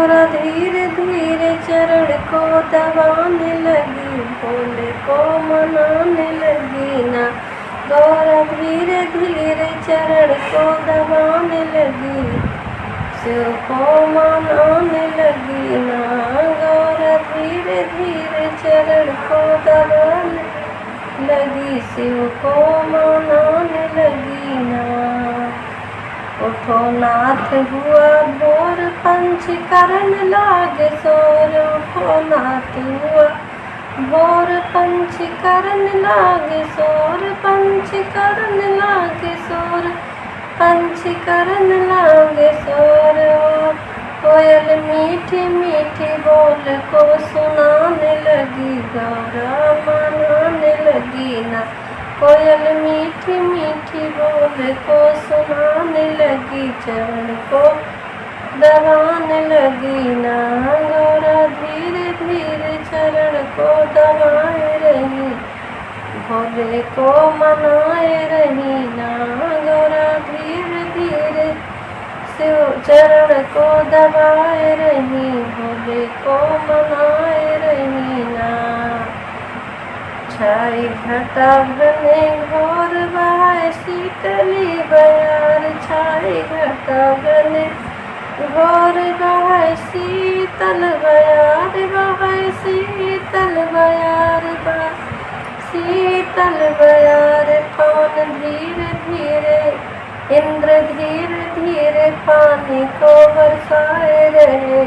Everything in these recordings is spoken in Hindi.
गौरा धीरे धीरे चरण को दबाने लगी, भोले को मनाने लगी ना। गौरा धीरे धीरे चरण को दबाने लगी, शिव को मनाने लगी ना। गौरा धीरे धीरे चरण को दबाने लगी, शिव को मनाने लगी ना। उठो नाथ हुआ भोर, पंछी करन लागे शोर। उठो नाथ हुआ भोर, पंछी करन लागे शोर। पंछी करन लागे शोर, पंछी करन लागे शोर। कोयल मीठी मीठी बोल को सुनाने लगी, गौरा मनाने लगी ना। कोयल मीठी मीठी बोल को सुनाने लगी, चरण को दबाने लगी ना। गौरा धीरे धीरे चरण को दबाए रही, भोले को मनाए रही ना। गौरा धीरे धीरे शिव चरण को दबाए रही, भोले को मनाए रही ना। छाई घटा बने घोर बहाए शीतली बयार। छाई घटा बने घोर बहाए शीतल बयार। बहाए शीतल बयार, शीतल बयार। पवन धीरे धीरे इंद्र धीरे धीरे पानी को बरसाए रहे,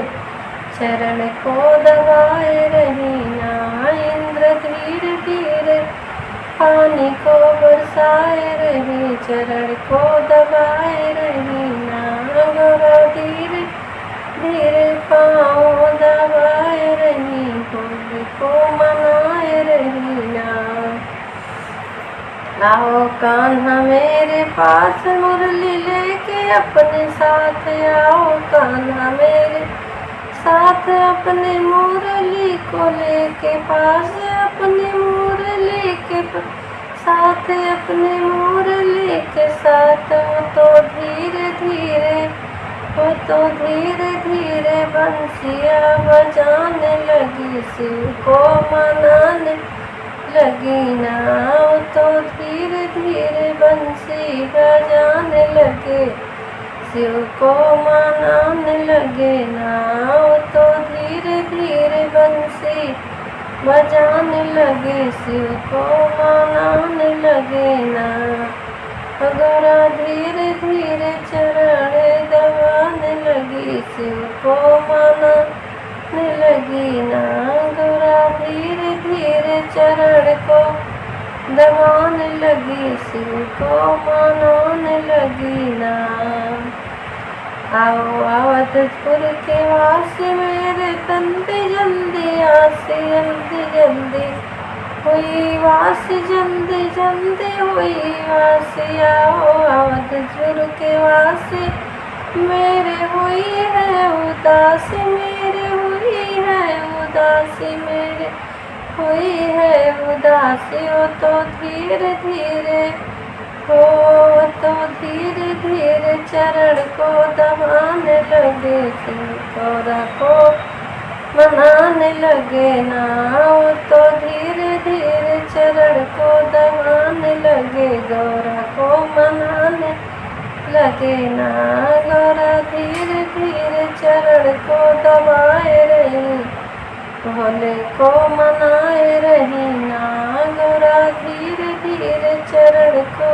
चरण को दबाए रही ना। इंद्र धीरे धीरे पानी को बरसाए रही, चरण को दबाए रही ना। गौरा धीरे धीरे पाँव दबाए रही, भोले को मनाए रही ना। आओ कान्हा मेरे पास मुरली लेके अपने साथ। आओ कान्हा मेरे साथ अपने मुरली को लेके पास। अपने मुरली के साथ, अपने मुरली के साथ। वो तो धीरे धीरे, वो तो धीरे धीरे बंसिया बजाने लगी, शिव को मनाने लगी ना। वो तो धीरे धीरे बंसी बजाने लगे, शिव को मनाने लगे ना। वो तो धीरे धीरे बंसी बजाने लगे, शिव को मनाने लगे ना। गौरा धीरे धीरे चरण दबाने लगी, शिव को मनाने लगी ना। गौरा धीरे धीरे चरण को दबाने लगी, शिव को मनाने लगी ना। आओ अवधपुर के वासी मेरे तंदे जल्दी आसे, जल्दी जल्दी हुई वासी, जल्दी जल्दी हुई वासी। आओ अवधपुर के वासी मेरे हुई है उदासी, मेरे हुई है उदासी, मेरे हुई है उदासी। वो तो धीरे धीरे, हो तो धीरे धीरे चरण को दबाने लगे, शिव गौरा को मनाने लगे ना। वो तो धीरे धीरे चरण को दबाने लगे, गौरा को मनाने लगे ना। गौरा धीरे धीरे चरण को दबाए रही, भोले को मनाए रही ना। गौरा धीरे धीरे चरण को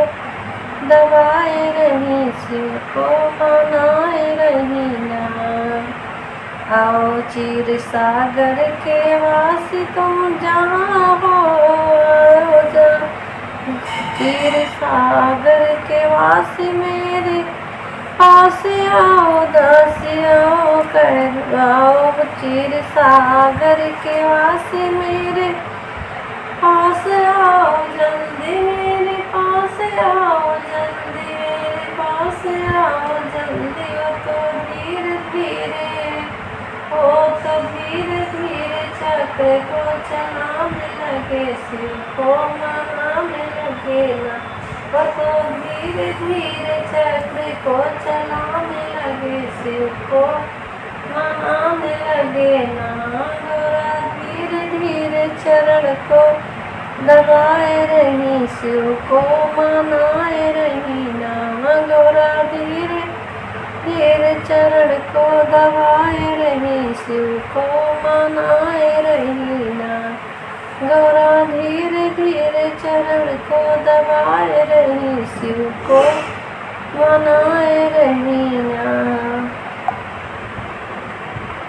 दबाए रही, शिव को मनाए रही ना। आओ चीर सागर के वासी तुम जहाँ हो, चीर सागर के वासी मेरे पास आओ, दासी आओ कर आओ। चीर सागर के वासी मेरे पास आओ जल्दी, मेरे पास आओ जल्दी, मेरे पास आओ जल्दी। वो तो धीरे धीरे, वो तो धीरे धीरे चक्र को चलाने लगे, शिव को मनाने लगे ना। वो तो धीरे धीरे चक्र को चलाने लगे, शिव को मनाने लगे ना। गौरा धीरे धीरे चरण को दबाए रही, शिव को मनाए रही ना। गौरा धीरे धीरे चरण को दबाए रही, शिव को मनाए रही ना। गौरा धीरे धीरे चरण को दबाए रही, शिव को मनाए रही ना।